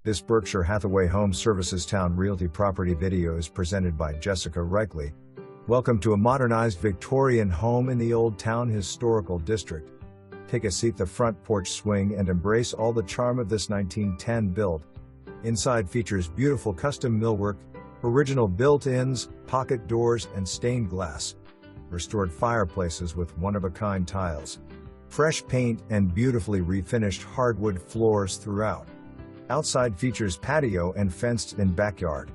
This Berkshire Hathaway Home Services Town Realty property video is presented by Jessica Reichley. Welcome to a modernized Victorian home in the Olde Towne historical district. Take a seat, the front porch swing, and embrace all the charm of this 1910 build. Inside features beautiful custom millwork, original built-ins, pocket doors, and stained glass. Restored fireplaces with one-of-a-kind tiles. Fresh paint and beautifully refinished hardwood floors throughout. Outside features patio and fenced-in backyard.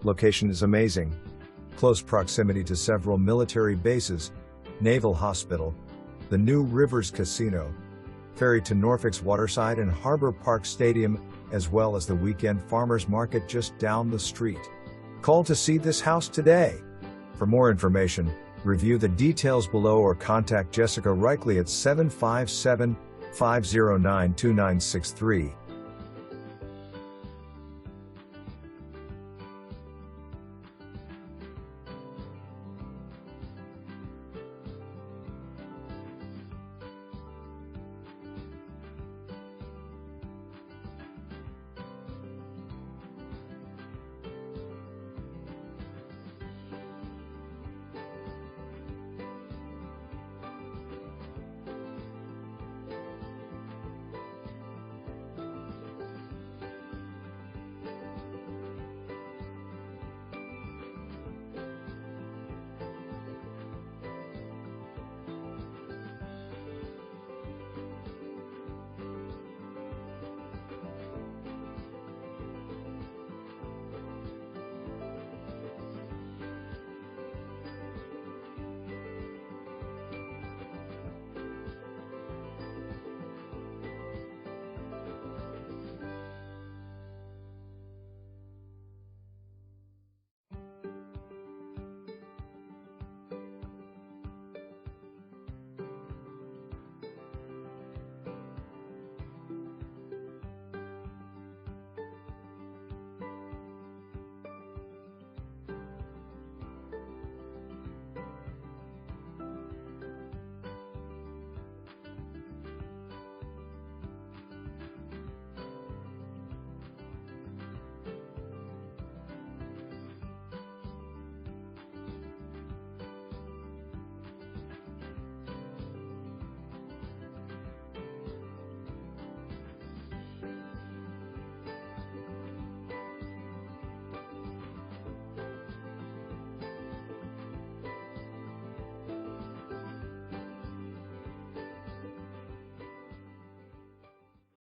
Location is amazing. Close proximity to several military bases, Naval Hospital, the New Rivers Casino, ferry to Norfolk's Waterside and Harbor Park Stadium, as well as the weekend farmers market just down the street. Call to see this house today. For more information, review the details below or contact Jessica Reichley at 757-509-2963.